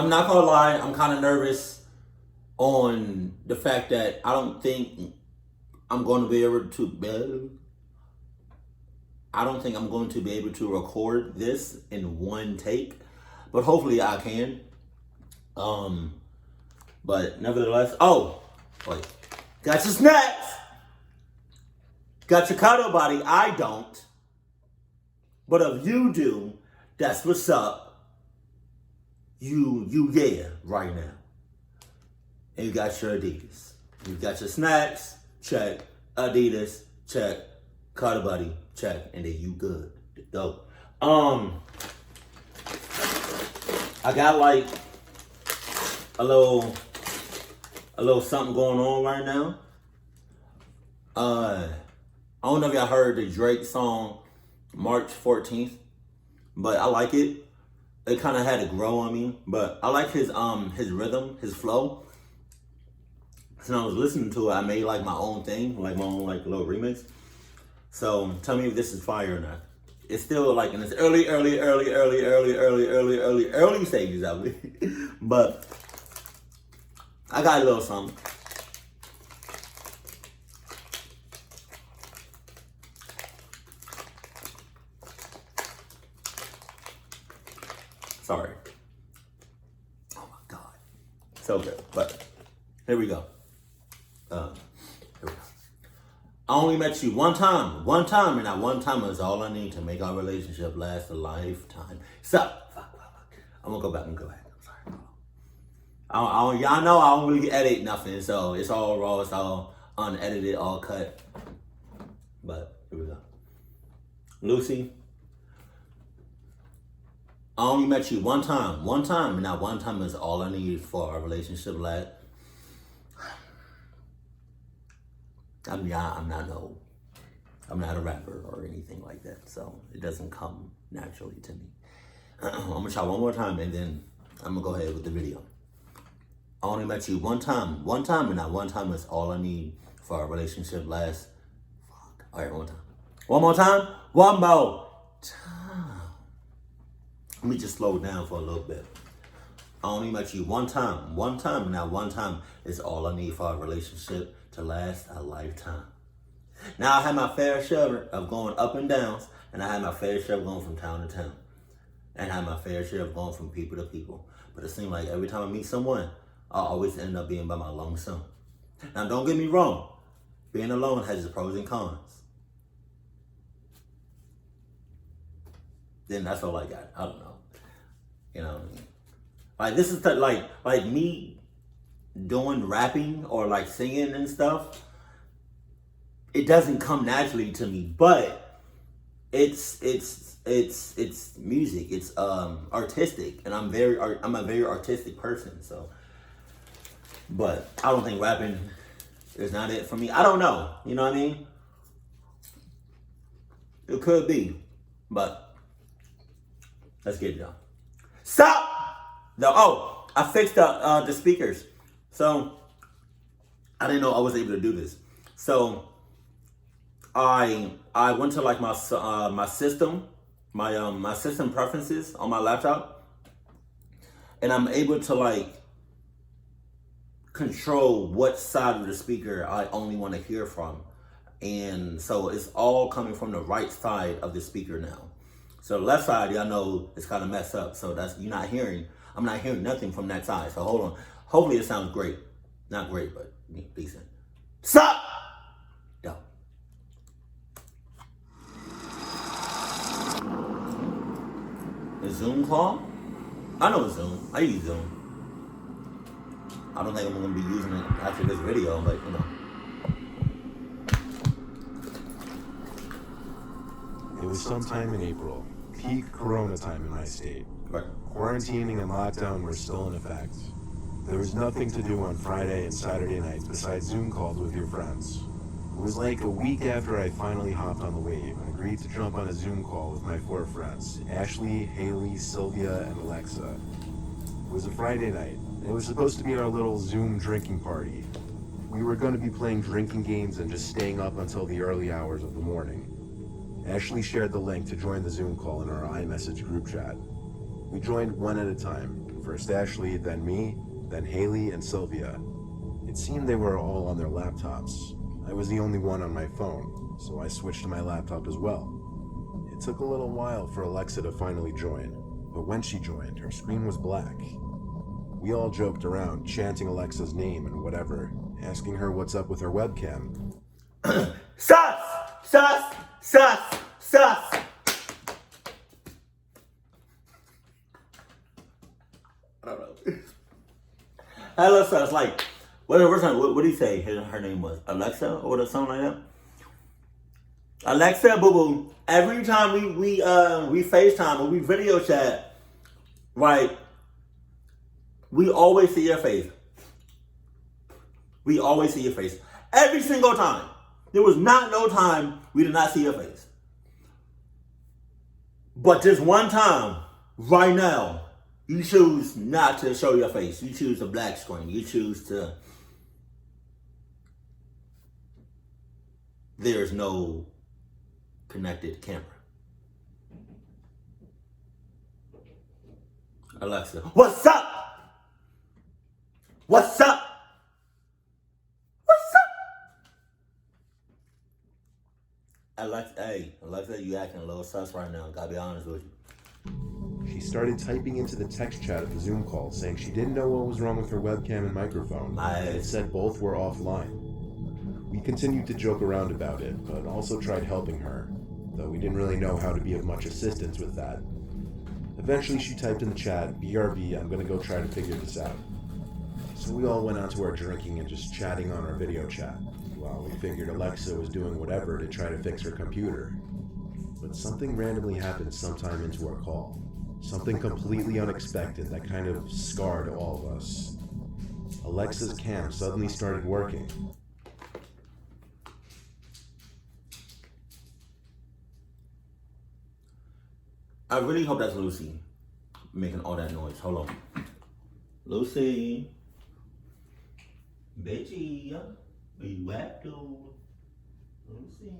I'm not gonna lie, I'm kind of nervous on the fact that I don't think I'm going to be able to. I don't think I'm going to be able to record this in one take, but hopefully I can. But nevertheless, oh, wait, got your snacks, got your cuddle buddy. I don't, but if you do, that's what's up. You yeah, right now. And you got your Adidas. You got your snacks, check. Adidas, check. Cuddle buddy, check. And then you good. Dope. I got like a little something going on right now. I don't know if y'all heard the Drake song March 14th, but I like it. It kind of had to grow on me, but I like his rhythm, his flow. So when I was listening to it, I made like my own thing, like my own like little remix. So tell me if this is fire or not. It's still like in its early stages of it, but I got a little something. Sorry. Oh my God. So good. But here we go. Here we go. I only met you one time, and that one time is all I need to make our relationship last a lifetime. So, I'm gonna go back. I'm sorry. Y'all know I don't really edit nothing, so it's all raw, it's all unedited, all cut. But here we go. Lucy. I only met you one time, and that one time is all I need for our relationship last. I'm not a rapper or anything like that, so it doesn't come naturally to me. I'm gonna try one more time, and then I'm gonna go ahead with the video. I only met you one time, and that one time is all I need for our relationship last. All right, one more time. Let me just slow it down for a little bit. I only met you one time, and that one time is all I need for our relationship to last a lifetime. Now I had my fair share of going up and downs, and I had my fair share of going from town to town, and I had my fair share of going from people to people. But it seemed like every time I meet someone, I always end up being by my lonesome. Now don't get me wrong, being alone has its pros and cons. Then that's all I got. I don't know. You know what I mean? Like this is like me doing rapping or like singing and stuff. It doesn't come naturally to me, but it's music. It's artistic, and I'm a very artistic person. So, but I don't think rapping is not it for me. I don't know. You know what I mean? It could be, but. Let's get it done. Stop! I fixed the speakers. So, I didn't know I was able to do this. So, I went to like my system, my system preferences on my laptop, and I'm able to like control what side of the speaker I only want to hear from. And so it's all coming from the right side of the speaker now. So the left side, y'all know, it's kind of messed up. So I'm not hearing nothing from that side. So hold on. Hopefully it sounds great. Not great, but decent. Stop! Yo. The Zoom call? I know Zoom. I use Zoom. I don't think I'm going to be using it after this video, but you know. It was sometime in April, peak corona time in my state. Right. Quarantining and lockdown were still in effect. There was nothing to do on Friday and Saturday nights besides Zoom calls with your friends. It was like a week after I finally hopped on the wave and agreed to jump on a Zoom call with my 4 friends, Ashley, Haley, Sylvia, and Alexa. It was a Friday night, and it was supposed to be our little Zoom drinking party. We were going to be playing drinking games and just staying up until the early hours of the morning. Ashley shared the link to join the Zoom call in our iMessage group chat. We joined one at a time. First Ashley, then me, then Haley and Sylvia. It seemed they were all on their laptops. I was the only one on my phone, so I switched to my laptop as well. It took a little while for Alexa to finally join, but when she joined, her screen was black. We all joked around, chanting Alexa's name and whatever, asking her what's up with her webcam. Sus! Sus! Sus! Sus! I don't know. Hello, sus. Like, what did he say her name was? Alexa or something like that? Alexa, boo boo. Every time we FaceTime or we video chat, right? We always see your face. We always see your face. Every single time. There was not no time we did not see your face. But this one time, right now, you choose not to show your face. You choose a black screen. You choose to... There's no connected camera. Alexa, what's up? What's up? What's up? Alexa, you acting a little sus right now. Gotta be honest with you. She started typing into the text chat of the Zoom call, saying she didn't know what was wrong with her webcam and microphone. And it said both were offline. We continued to joke around about it, but also tried helping her, though we didn't really know how to be of much assistance with that. Eventually she typed in the chat, BRB, I'm gonna go try to figure this out. So we all went on to our drinking and just chatting on our video chat, while we figured Alexa was doing whatever to try to fix her computer. But something randomly happened sometime into our call. Something completely unexpected that kind of scarred all of us. Alexa's cam suddenly started working. I really hope that's Lucy making all that noise. Hold on. Lucy. Bitchy. Where you at, dude? Lucy.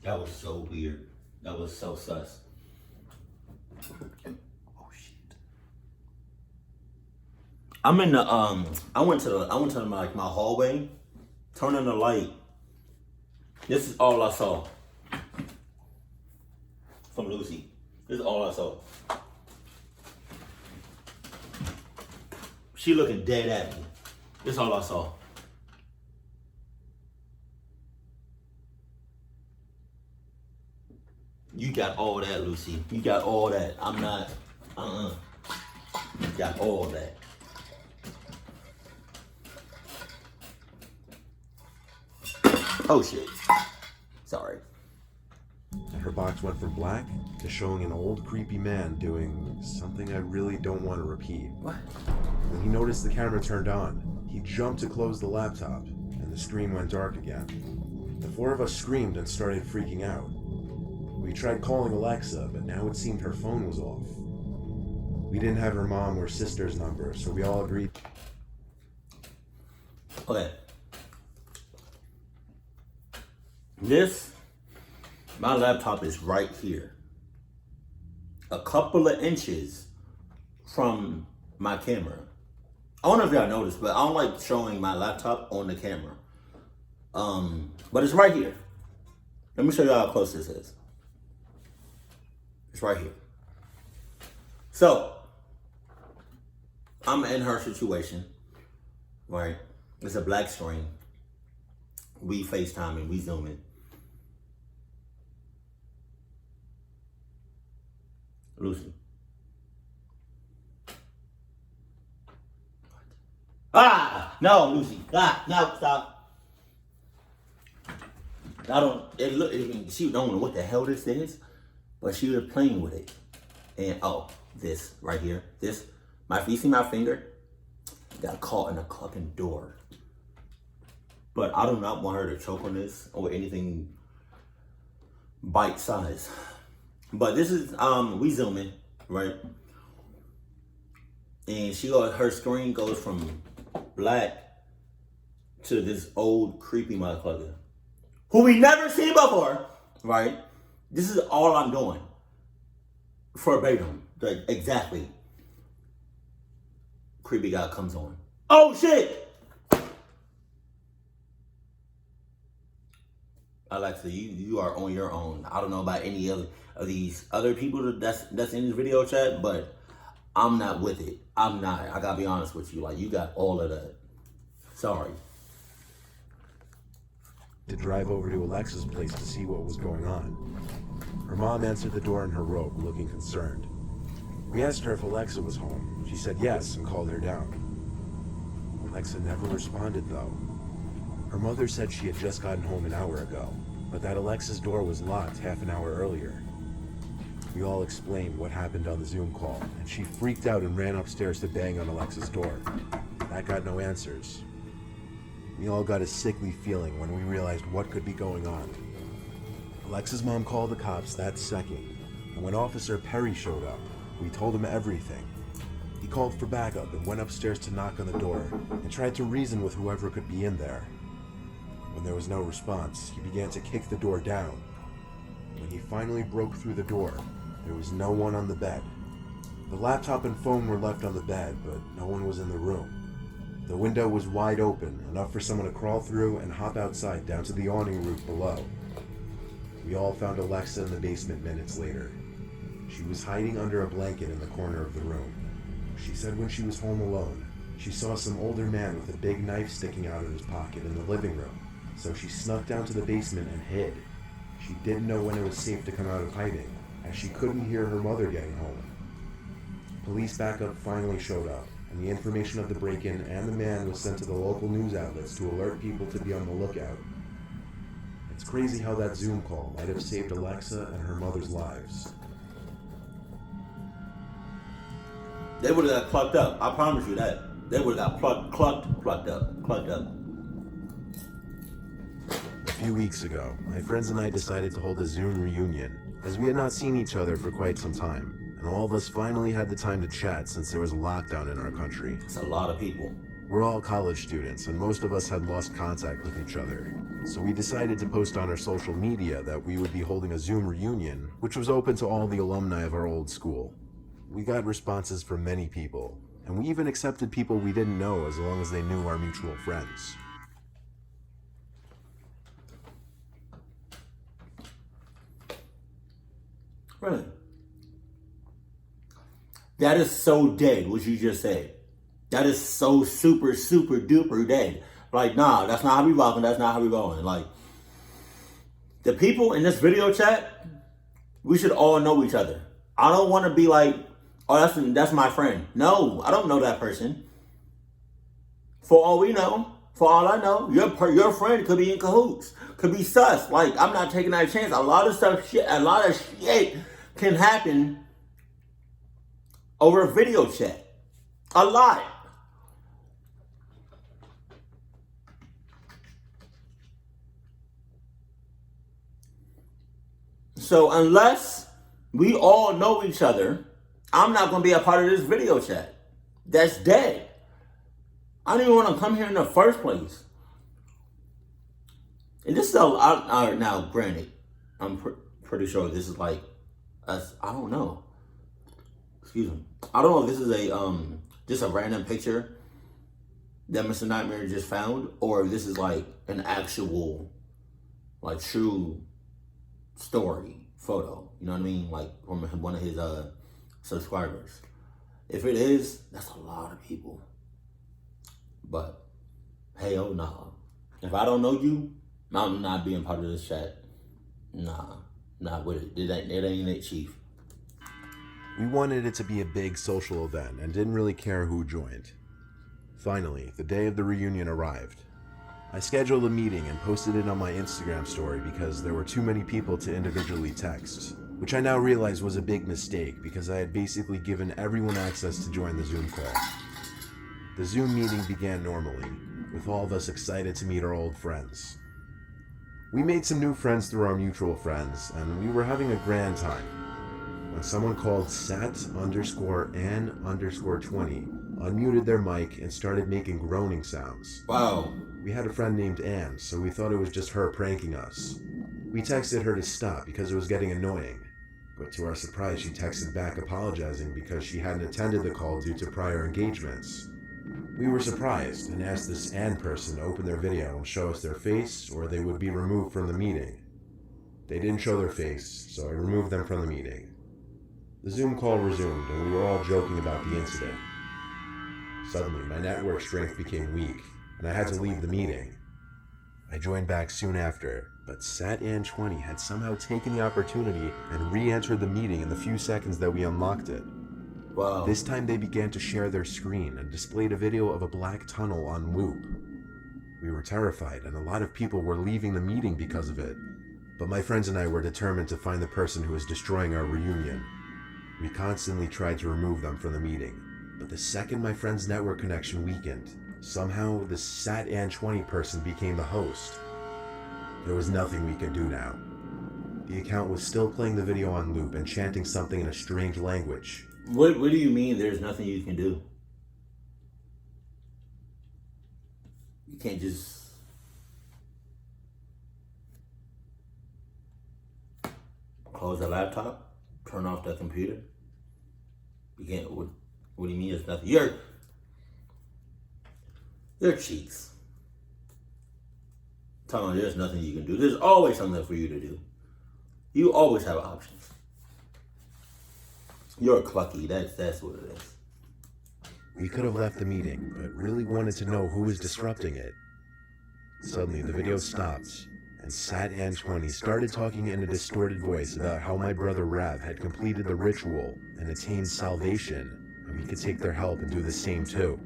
That was so weird. That was so sus. I'm in the I went to my hallway, turning the light. This is all I saw from Lucy. This is all I saw. She looking dead at me. This is all I saw. You got all that, Lucy. You got all that. I'm not. You got all that. Oh shit. Sorry. Her box went from black to showing an old creepy man doing something I really don't want to repeat. What? When he noticed the camera turned on, he jumped to close the laptop, and the screen went dark again. The four of us screamed and started freaking out. We tried calling Alexa, but now it seemed her phone was off. We didn't have her mom or sister's number, so we all agreed. Okay. My laptop is right here. A couple of inches from my camera. I don't know if y'all noticed, but I don't like showing my laptop on the camera. But it's right here. Let me show you how close this is. It's right here. So, I'm in her situation, right? It's a black screen. We FaceTiming, we Zooming. Lucy. Ah! No, Lucy. Ah, no, stop. She don't know what the hell this is, but she was playing with it. And this right here, you see my finger? Got caught in a fucking door. But I do not want her to choke on this or anything bite size. But this is, we zooming, right? And her screen goes from black to this old creepy motherfucker who we never seen before, right? This is all I'm doing. Verbatim. Like, exactly. Creepy guy comes on. Oh shit! Alexa, you are on your own. I don't know about any other of these other people that's in this video chat, but I'm not with it. I'm not. I gotta be honest with you. Like, you got all of that. Sorry. To drive over to Alexa's place to see what was going on. Her mom answered the door in her robe, looking concerned. We asked her if Alexa was home. She said yes and called her down. Alexa never responded though. Her mother said she had just gotten home an hour ago, but that Alexa's door was locked half an hour earlier. We all explained what happened on the Zoom call, and she freaked out and ran upstairs to bang on Alexa's door. That got no answers. We all got a sickly feeling when we realized what could be going on. Alexa's mom called the cops that second, and when Officer Perry showed up, we told him everything. He called for backup and went upstairs to knock on the door and tried to reason with whoever could be in there. When there was no response, he began to kick the door down. When he finally broke through the door, there was no one on the bed. The laptop and phone were left on the bed, but no one was in the room. The window was wide open, enough for someone to crawl through and hop outside down to the awning roof below. We all found Alexa in the basement minutes later. She was hiding under a blanket in the corner of the room. She said when she was home alone, she saw some older man with a big knife sticking out of his pocket in the living room, so she snuck down to the basement and hid. She didn't know when it was safe to come out of hiding, as she couldn't hear her mother getting home. Police backup finally showed up, and the information of the break-in and the man was sent to the local news outlets to alert people to be on the lookout. It's crazy how that Zoom call might have saved Alexa and her mother's lives. They would have got plucked up. I promise you that. They would have got plucked up. A few weeks ago, my friends and I decided to hold a Zoom reunion, as we had not seen each other for quite some time, and all of us finally had the time to chat since there was a lockdown in our country. It's a lot of people. We're all college students, and most of us had lost contact with each other. So we decided to post on our social media that we would be holding a Zoom reunion, which was open to all the alumni of our old school. We got responses from many people, and we even accepted people we didn't know as long as they knew our mutual friends. Really? That is so dead, what you just said. That is so super, super duper dead. Like, nah, that's not how we rocking, that's not how we rolling. Like, the people in this video chat, we should all know each other. I don't want to be like, oh, that's my friend. No, I don't know that person. For all we know, for all I know, your friend could be in cahoots, could be sus. Like, I'm not taking that chance. A lot of shit can happen over a video chat. A lot. So unless we all know each other, I'm not going to be a part of this video chat. That's dead. I don't even want to come here in the first place. And this is now, granted, I'm pretty sure this is like us. I don't know. Excuse me. I don't know if this is just a random picture that Mr. Nightmarish just found, or if this is like an actual, like, true story photo. You know what I mean? Like from one of his subscribers. If it is, that's a lot of people. But hell no. If I don't know you, I'm not being part of this chat. Nah, not with it. It ain't it, Chief. We wanted it to be a big social event and didn't really care who joined. Finally, the day of the reunion arrived. I scheduled a meeting and posted it on my Instagram story because there were too many people to individually text, which I now realize was a big mistake because I had basically given everyone access to join the Zoom call. The Zoom meeting began normally, with all of us excited to meet our old friends. We made some new friends through our mutual friends, and we were having a grand time when someone called Sat_An_20 unmuted their mic, and started making groaning sounds. Wow. We had a friend named Anne, so we thought it was just her pranking us. We texted her to stop because it was getting annoying, but to our surprise she texted back apologizing because she hadn't attended the call due to prior engagements. We were surprised and asked this Anne person to open their video and show us their face or they would be removed from the meeting. They didn't show their face, so I removed them from the meeting. The Zoom call resumed and we were all joking about the incident. Suddenly, my network strength became weak and I had to leave the meeting. I joined back soon after, but SatAn20 had somehow taken the opportunity and re-entered the meeting in the few seconds that we unlocked it. Wow. This time they began to share their screen and displayed a video of a black tunnel on loop. We were terrified and a lot of people were leaving the meeting because of it, but my friends and I were determined to find the person who was destroying our reunion. We constantly tried to remove them from the meeting, but the second my friend's network connection weakened, somehow the SatAn20 person became the host. There was nothing we could do now. The account was still playing the video on loop and chanting something in a strange language. What do you mean there's nothing you can do? You can't just close the laptop, turn off the computer? You can't, what do you mean there's nothing? Your cheeks. Telling me there's nothing you can do. There's always something for you to do. You always have options. You're clucky. That's what it is. We could have left the meeting, but really wanted to know who was disrupting it. Suddenly, the video stopped, and SatAn20 started talking in a distorted voice about how my brother Rav had completed the ritual and attained salvation, and we could take their help and do the same too.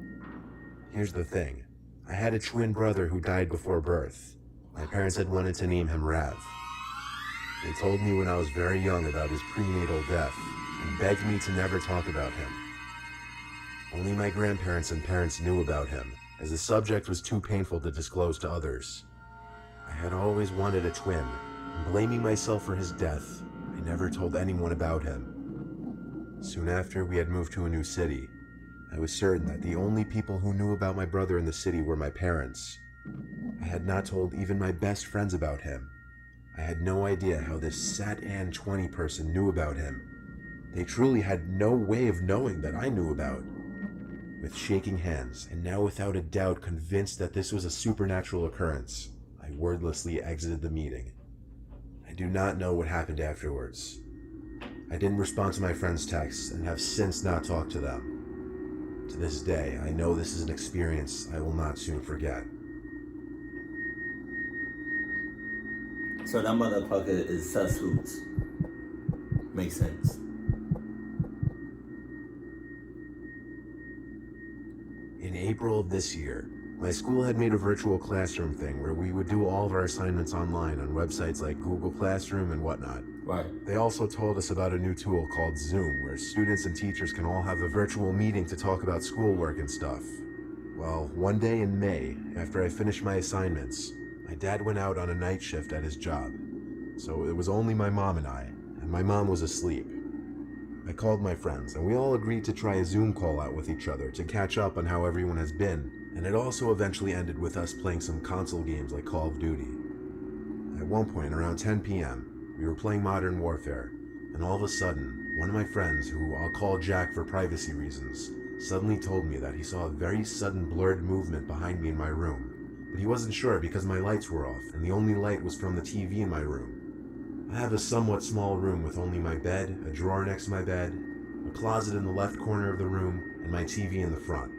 Here's the thing. I had a twin brother who died before birth. My parents had wanted to name him Rav. They told me when I was very young about his prenatal death and begged me to never talk about him. Only my grandparents and parents knew about him, as the subject was too painful to disclose to others. I had always wanted a twin, and blaming myself for his death, I never told anyone about him. Soon after, we had moved to a new city. I was certain that the only people who knew about my brother in the city were my parents. I had not told even my best friends about him. I had no idea how this SatAn20 person knew about him. They truly had no way of knowing that I knew about. With shaking hands, and now without a doubt convinced that this was a supernatural occurrence, I wordlessly exited the meeting. I do not know what happened afterwards. I didn't respond to my friends' texts and have since not talked to them. To this day, I know this is an experience I will not soon forget. So that motherfucker is sus hoots. Makes sense. In April of this year, my school had made a virtual classroom thing where we would do all of our assignments online on websites like Google Classroom and whatnot. Right. They also told us about a new tool called Zoom, where students and teachers can all have a virtual meeting to talk about schoolwork and stuff. Well, one day in May, after I finished my assignments, my dad went out on a night shift at his job. So it was only my mom and my mom was asleep. I called my friends, and we all agreed to try a Zoom call out with each other to catch up on how everyone has been, and it also eventually ended with us playing some console games like Call of Duty. At one point, around 10 p.m., we were playing Modern Warfare, and all of a sudden, one of my friends, who I'll call Jack for privacy reasons, suddenly told me that he saw a very sudden blurred movement behind me in my room, but he wasn't sure because my lights were off, and the only light was from the TV in my room. I have a somewhat small room with only my bed, a drawer next to my bed, a closet in the left corner of the room, and my TV in the front.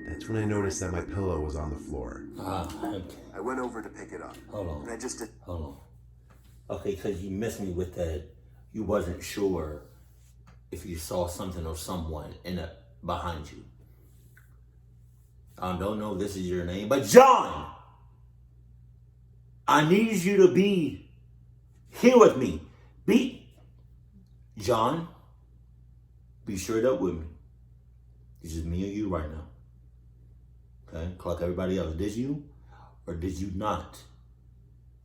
That's when I noticed that my pillow was on the floor. Okay. I went over to pick it up. Hold on. And I just did. Hold on. Okay, because you missed me with that. You wasn't sure if you saw something or someone behind you. I don't know if this is your name, but John! I need you to be here with me. John, be straight up with me. It's just me and you right now. Okay? Clock everybody else. Did you or did you not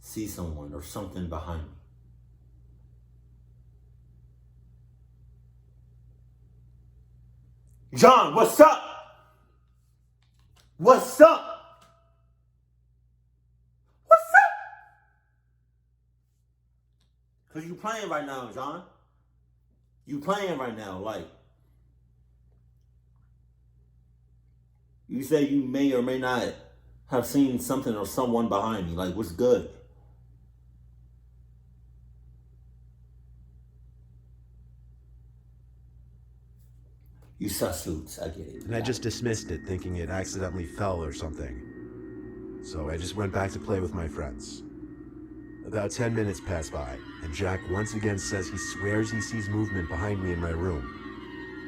see someone or something behind me? John, what's up? What's up? What's up? Because you playing right now, John. You playing right now, like. You say you may or may not have seen something or someone behind me. Like, what's good? You sus suits, I get it. And I just dismissed it, thinking it accidentally fell or something. So I just went back to play with my friends. About 10 minutes pass by, and Jack once again says he swears he sees movement behind me in my room.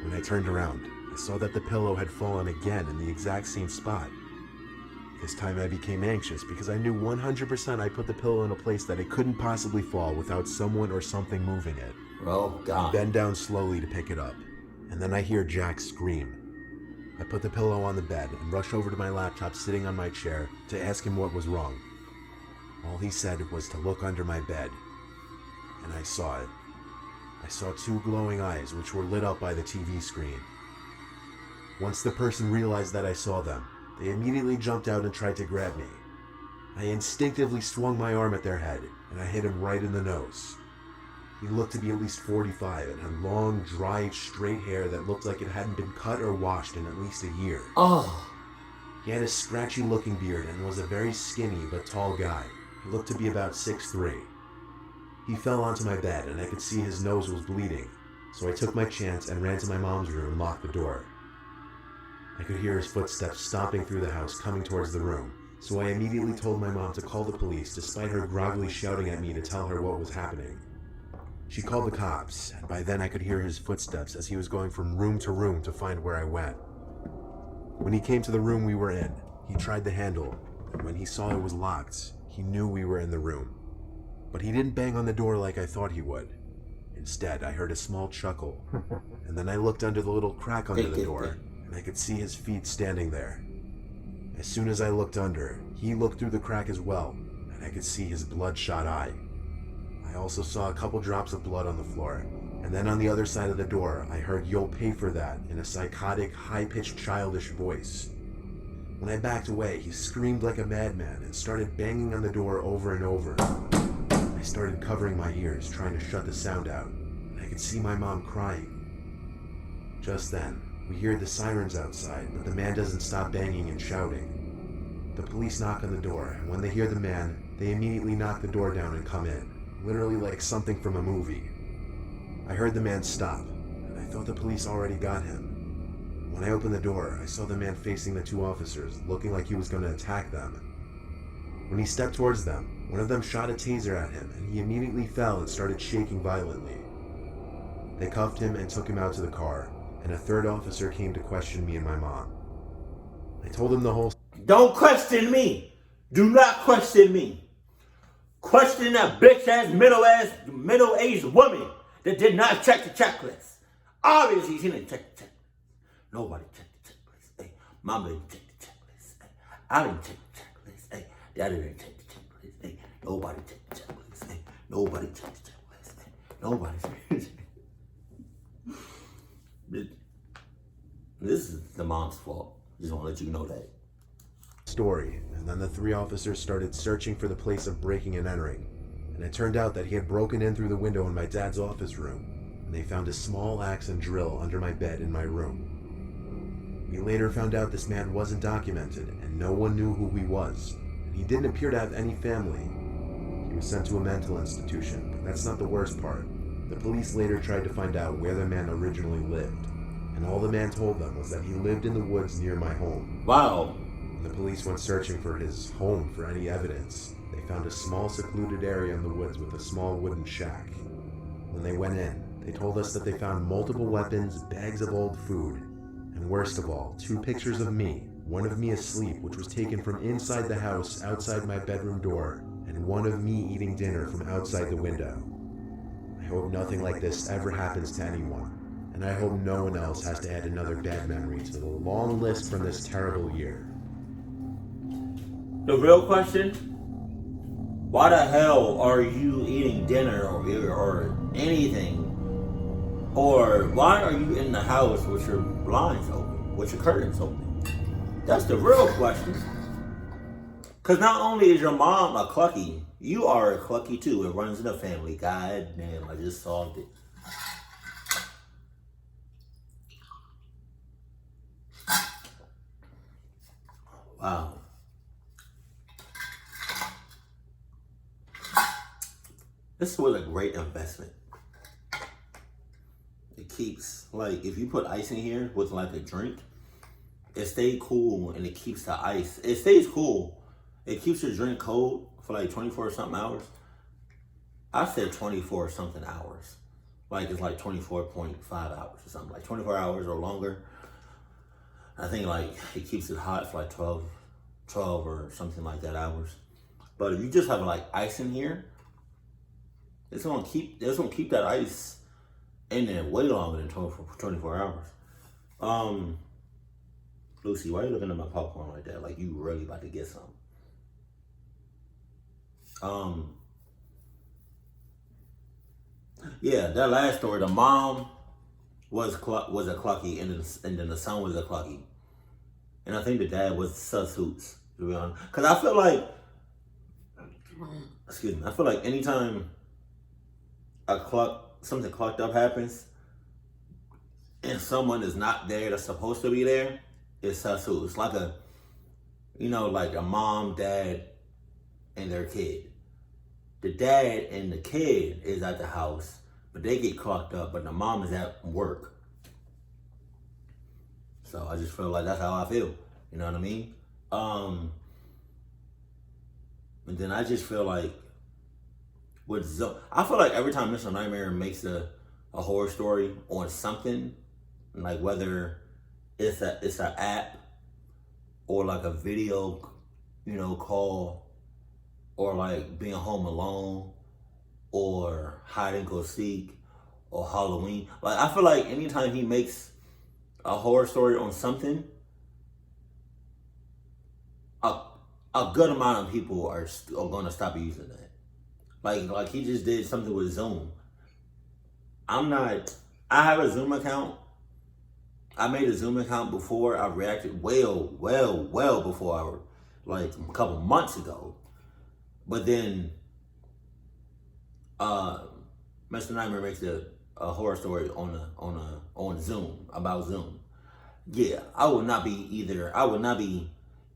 When I turned around, I saw that the pillow had fallen again in the exact same spot. This time I became anxious because I knew 100% I put the pillow in a place that it couldn't possibly fall without someone or something moving it. Oh, God. I bend down slowly to pick it up, and then I hear Jack scream. I put the pillow on the bed and rushed over to my laptop sitting on my chair to ask him what was wrong. All he said was to look under my bed, and I saw it. I saw two glowing eyes which were lit up by the TV screen. Once the person realized that I saw them, they immediately jumped out and tried to grab me. I instinctively swung my arm at their head, and I hit him right in the nose. He looked to be at least 45 and had long, dry, straight hair that looked like it hadn't been cut or washed in at least a year. Oh. He had a scratchy-looking beard and was a very skinny but tall guy. He looked to be about 6'3". He fell onto my bed, and I could see his nose was bleeding, so I took my chance and ran to my mom's room and locked the door. I could hear his footsteps stomping through the house coming towards the room, so I immediately told my mom to call the police despite her groggily shouting at me to tell her what was happening. She called the cops, and by then I could hear his footsteps as he was going from room to room to find where I went. When he came to the room we were in, he tried the handle, and when he saw it was locked, he knew we were in the room. But he didn't bang on the door like I thought he would. Instead, I heard a small chuckle, and then I looked under the little crack under the door, and I could see his feet standing there. As soon as I looked under, he looked through the crack as well, and I could see his bloodshot eye. I also saw a couple drops of blood on the floor, and then on the other side of the door, I heard "You'll pay for that" in a psychotic, high-pitched, childish voice. When I backed away, he screamed like a madman and started banging on the door over and over. I started covering my ears, trying to shut the sound out, and I could see my mom crying. Just then, we hear the sirens outside, but the man doesn't stop banging and shouting. The police knock on the door, and when they hear the man, they immediately knock the door down and come in, literally like something from a movie. I heard the man stop, and I thought the police already got him. When I opened the door, I saw the man facing the two officers, looking like he was going to attack them. When he stepped towards them, one of them shot a taser at him, and he immediately fell and started shaking violently. They cuffed him and took him out to the car, and a third officer came to question me and my mom. I told him the whole... Don't question me. Do not question me. Question that bitch-ass, middle-aged woman that did not check the checklist. Obviously, she didn't check the checklist. Nobody checked the checklist. Hey, mama didn't check the checklist. Hey, I didn't check the checklist. Hey, daddy didn't check the checklist. Hey, nobody checked the checklist. Hey, nobody checked the checklist. Hey, nobody checked the checklist. This is the mom's fault. Just want to let you know that. Story, and then the three officers started searching for the place of breaking and entering, and it turned out that he had broken in through the window in my dad's office room, and they found a small axe and drill under my bed in my room. We later found out this man wasn't documented, and no one knew who he was, and he didn't appear to have any family. He was sent to a mental institution, but that's not the worst part. The police later tried to find out where the man originally lived, and all the man told them was that he lived in the woods near my home. Wow. When the police went searching for his home for any evidence, they found a small secluded area in the woods with a small wooden shack. When they went in, they told us that they found multiple weapons, bags of old food, and worst of all, 2 pictures of me, one of me asleep, which was taken from inside the house outside my bedroom door, and one of me eating dinner from outside the window. I hope nothing like this ever happens to anyone, and I hope no one else has to add another bad memory to the long list from this terrible year. The real question, why the hell are you eating dinner or anything Or why are you in the house with your blinds open, with your curtains open? That's the real question. Because not only is your mom a clucky, you are a clucky too. It runs in the family. God damn, I just solved it. Wow. This was a great investment. It keeps, like, if you put ice in here with like a drink, it stays cool and it keeps the ice. It stays cool. It keeps your drink cold for like 24 something hours. I said 24 something hours. Like it's like 24.5 hours or something. Like 24 hours or longer. I think like it keeps it hot for like 12 or something like that hours. But if you just have like ice in here, it's gonna keep that ice in there way longer than 24 hours. Lucy, why are you looking at my popcorn like that? Like you really about to get some. Yeah, that last story, the mom was a clucky, and then the son was a clucky, and I think the dad was sus hoots, to be honest. Cause I feel like, anytime something clucked up happens, and someone is not there that's supposed to be there, it's sus hoots. It's like like a mom, dad, and their kid. The dad and the kid is at the house, but they get clocked up, but the mom is at work. So I just feel like that's how I feel. You know what I mean? And then I just feel like I feel like every time Mr. Nightmare makes a horror story on something, like whether it's an app or like a video, call, or like being home alone, or hide and go seek, or Halloween. Like I feel like anytime he makes a horror story on something, a good amount of people are gonna stop using that. Like he just did something with Zoom. I have a Zoom account. I made a Zoom account before. I reacted well before like a couple months ago. But then Mr. Nightmare makes a horror story on Zoom, about Zoom. Yeah, I would not be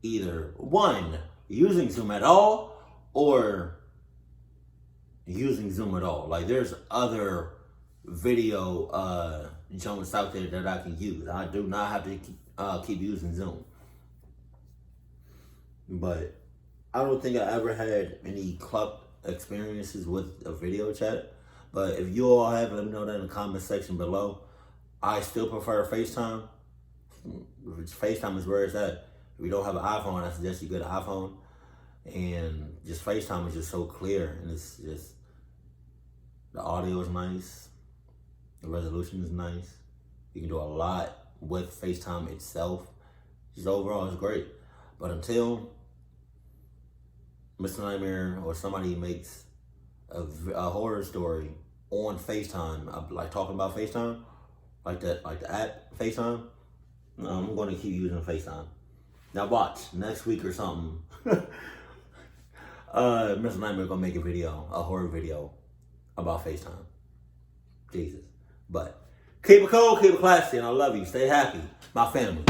either one, using Zoom at all, or using Zoom at all. Like there's other video jumps out there that I can use. I do not have to keep using Zoom. But I don't think I ever had any club experiences with a video chat. But if you all have, let me know that in the comment section below. I still prefer FaceTime. FaceTime is where it's at. If you don't have an iPhone, I suggest you get an iPhone. And just FaceTime is just so clear. And it's just, the audio is nice. The resolution is nice. You can do a lot with FaceTime itself. Just overall, it's great. But until Mr. Nightmare or somebody makes a horror story on FaceTime, like talking about FaceTime, like the app FaceTime, I'm going to keep using FaceTime. Now watch, next week or something, Mr. Nightmare going to make a horror video about FaceTime. Jesus. But keep it cool, keep it classy, and I love you. Stay happy. My family.